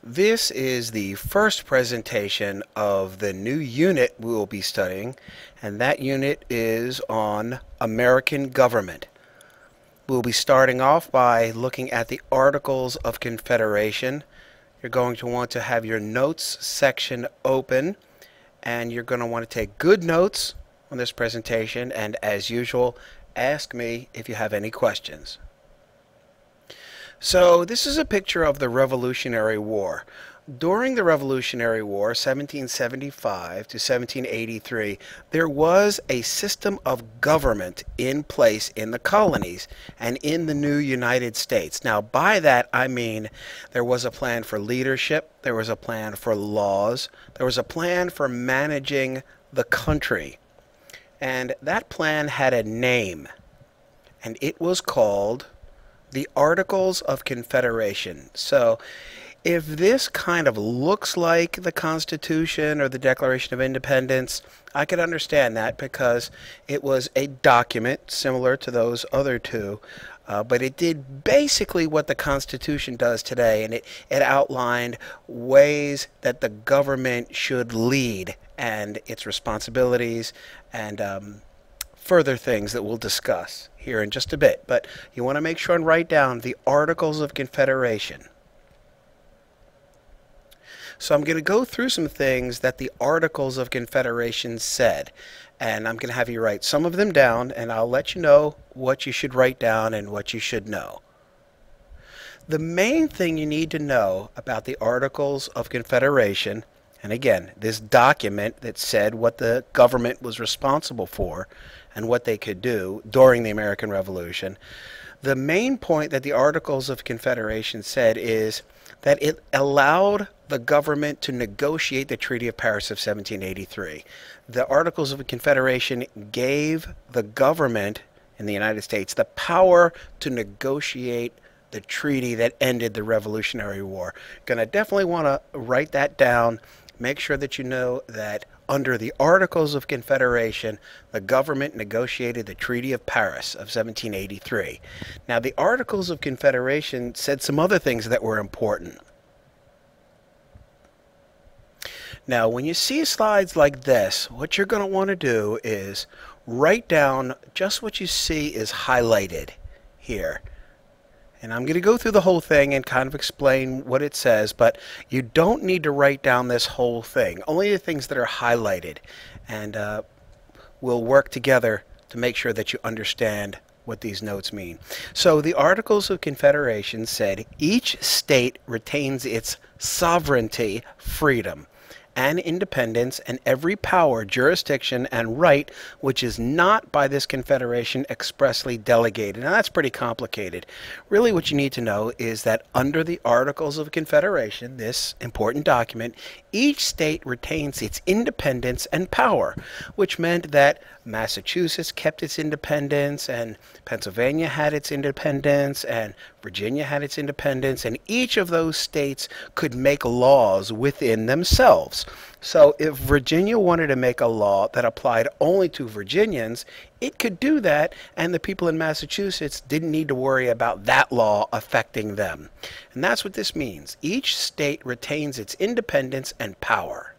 This is the first presentation of the new unit we will be studying, and that unit is on American government. We'll be starting off by looking at the Articles of Confederation. You're going to want to have your notes section open, and you're going to want to take good notes on this presentation, and as usual, ask me if you have any questions. So this is a picture of the Revolutionary War. During the Revolutionary War, 1775 to 1783, there was a system of government in place in the colonies and in the new United States. Now, by that I mean there was a plan for leadership, there was a plan for laws, there was a plan for managing the country. And that plan had a name, and it was called the Articles of Confederation. So if this kind of looks like the Constitution or the Declaration of Independence, I could understand that because it was a document similar to those other two, but it did basically what the Constitution does today, and it outlined ways that the government should lead and its responsibilities and further things that we'll discuss here in just a bit. But you want to make sure and write down the Articles of Confederation. So I'm going to go through some things that the Articles of Confederation said, and I'm going to have you write some of them down, and I'll let you know what you should write down and what you should know. The main thing you need to know about the Articles of Confederation, and again, this document that said what the government was responsible for and what they could do during the American Revolution, the main point that the Articles of Confederation said is that it allowed the government to negotiate the Treaty of Paris of 1783. The Articles of Confederation gave the government in the United States the power to negotiate the treaty that ended the Revolutionary War. Going to definitely want to write that down. Make sure that you know that under the Articles of Confederation, the government negotiated the Treaty of Paris of 1783. Now, the Articles of Confederation said some other things that were important. Now, when you see slides like this, what you're going to want to do is write down just what you see is highlighted here. And I'm going to go through the whole thing and kind of explain what it says, but you don't need to write down this whole thing, only the things that are highlighted. And we'll work together to make sure that you understand what these notes mean. So the Articles of Confederation said each state retains its sovereignty, freedom, and independence, and every power, jurisdiction, and right which is not by this confederation expressly delegated. Now that's pretty complicated. Really what you need to know is that under the Articles of Confederation, this important document, each state retains its independence and power, which meant that Massachusetts kept its independence, and Pennsylvania had its independence, and Virginia had its independence, and each of those states could make laws within themselves. So if Virginia wanted to make a law that applied only to Virginians, it could do that, and the people in Massachusetts didn't need to worry about that law affecting them. And that's what this means. Each state retains its independence and power.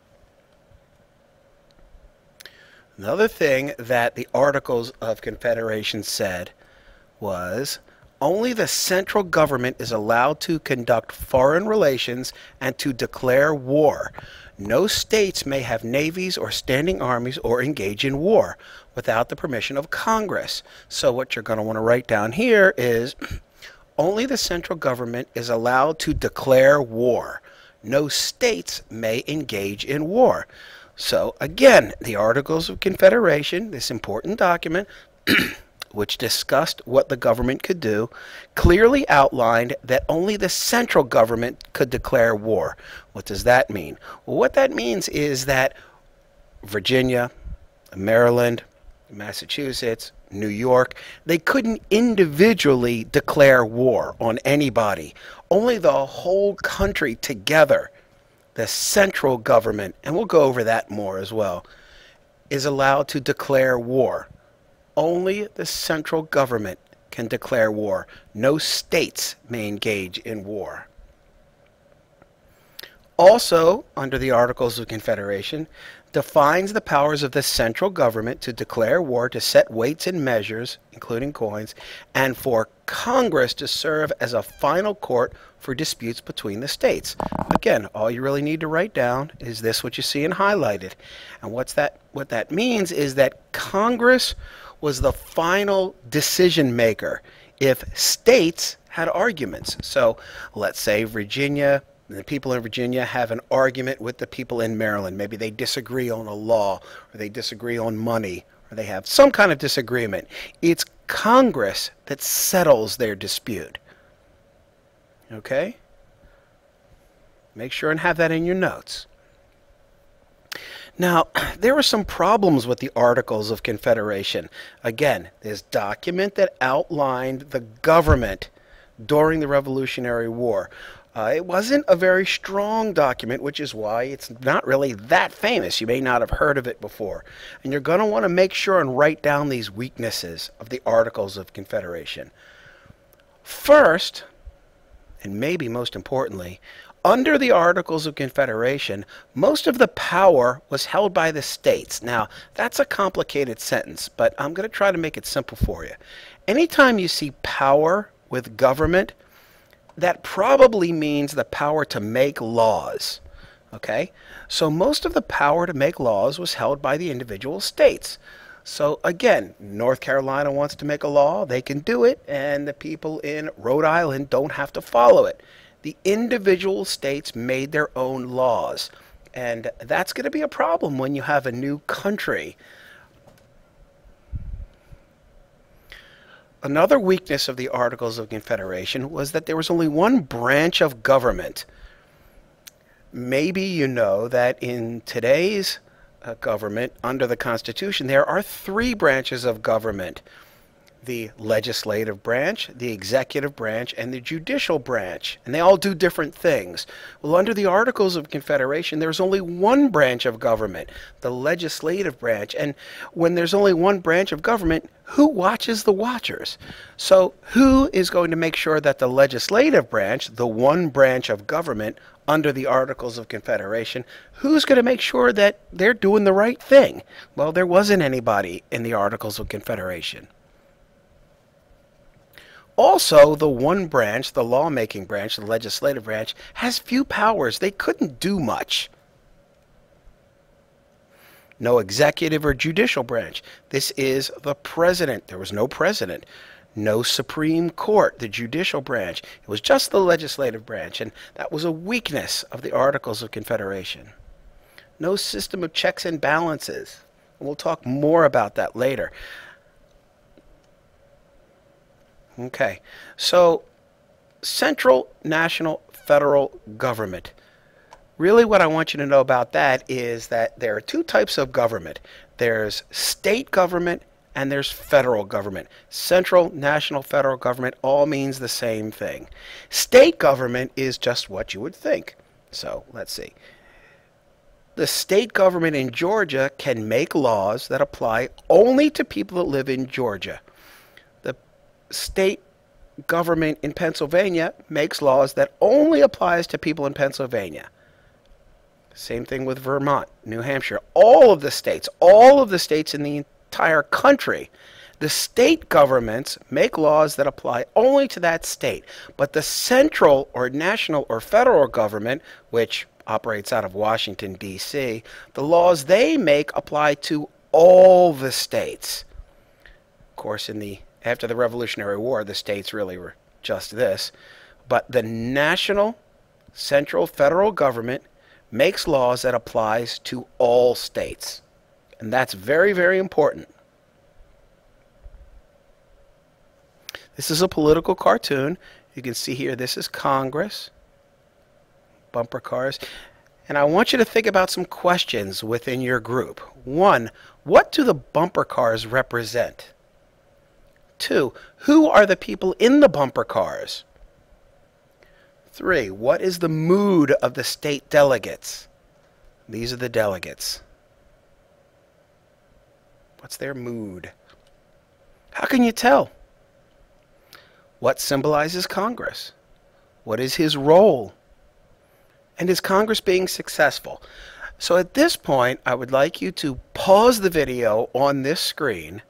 Another thing that the Articles of Confederation said was only the central government is allowed to conduct foreign relations and to declare war. No states may have navies or standing armies or engage in war without the permission of Congress. So what you're going to want to write down here is only the central government is allowed to declare war. No states may engage in war. So again, the Articles of Confederation, this important document, which discussed what the government could do, clearly outlined that only the central government could declare war. What does that mean? Well, what that means is that Virginia, Maryland, Massachusetts, New York, they couldn't individually declare war on anybody. Only the whole country together, the central government, and we'll go over that more as well, is allowed to declare war. Only the central government can declare war. No states may engage in war. Also, under the Articles of Confederation, defines the powers of the central government to declare war, to set weights and measures, including coins, and for Congress to serve as a final court for disputes between the states. Again, all you really need to write down is this, what you see in highlighted. And what that means is that Congress was the final decision maker if states had arguments. So let's say Virginia, the people in Virginia have an argument with the people in Maryland. Maybe they disagree on a law, or they disagree on money, or they have some kind of disagreement. It's Congress that settles their dispute. Okay? Make sure and have that in your notes. Now, there were some problems with the Articles of Confederation. Again, this document that outlined the government during the Revolutionary War. It wasn't a very strong document, which is why it's not really that famous. You may not have heard of it before. And you're going to want to make sure and write down these weaknesses of the Articles of Confederation. First, and maybe most importantly, under the Articles of Confederation, most of the power was held by the states. Now, that's a complicated sentence, but I'm going to try to make it simple for you. Anytime you see power with government, that probably means the power to make laws. Okay? So most of the power to make laws was held by the individual states. So again, North Carolina wants to make a law, they can do it, and the people in Rhode Island don't have to follow it. The individual states made their own laws. And that's going to be a problem when you have a new country. Another weakness of the Articles of Confederation was that there was only one branch of government. Maybe you know that in today's government, under the Constitution, there are 3 branches of government. The legislative branch, the executive branch, and the judicial branch. And they all do different things. Well, under the Articles of Confederation, there's only one branch of government, the legislative branch. And when there's only one branch of government, who watches the watchers? So who is going to make sure that the legislative branch, the one branch of government under the Articles of Confederation, who's going to make sure that they're doing the right thing? Well, there wasn't anybody in the Articles of Confederation. Also, the one branch, the lawmaking branch, the legislative branch, has few powers. They couldn't do much. No executive or judicial branch. This is the president. There was no president. No Supreme Court, the judicial branch. It was just the legislative branch, and that was a weakness of the Articles of Confederation. No system of checks and balances. And we'll talk more about that later. Okay, so central, national, federal government. Really what I want you to know about that is that there are 2 types of government. There's state government and there's federal government. Central, national, federal government all means the same thing. State government is just what you would think. So let's see. The state government in Georgia can make laws that apply only to people that live in Georgia. State government in Pennsylvania makes laws that only applies to people in Pennsylvania. Same thing with Vermont, New Hampshire, all of the states in the entire country. The state governments make laws that apply only to that state, but the central or national or federal government, which operates out of Washington, D.C., the laws they make apply to all the states. Of course, after the Revolutionary War, the states really were just this. But the national, central, federal government makes laws that applies to all states. And that's very, very important. This is a political cartoon. You can see here, this is Congress. Bumper cars. And I want you to think about some questions within your group. 1, what do the bumper cars represent? 2, who are the people in the bumper cars? 3, what is the mood of the state delegates? These are the delegates. What's their mood? How can you tell? What symbolizes Congress? What is his role? And is Congress being successful? So at this point, I would like you to pause the video on this screen,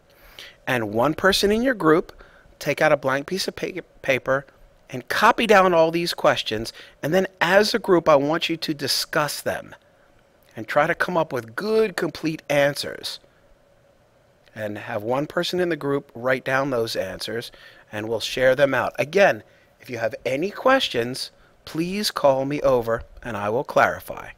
and one person in your group take out a blank piece of paper and copy down all these questions, and then as a group I want you to discuss them and try to come up with good, complete answers. And have one person in the group write down those answers, and we'll share them out. Again, if you have any questions, please call me over and I will clarify.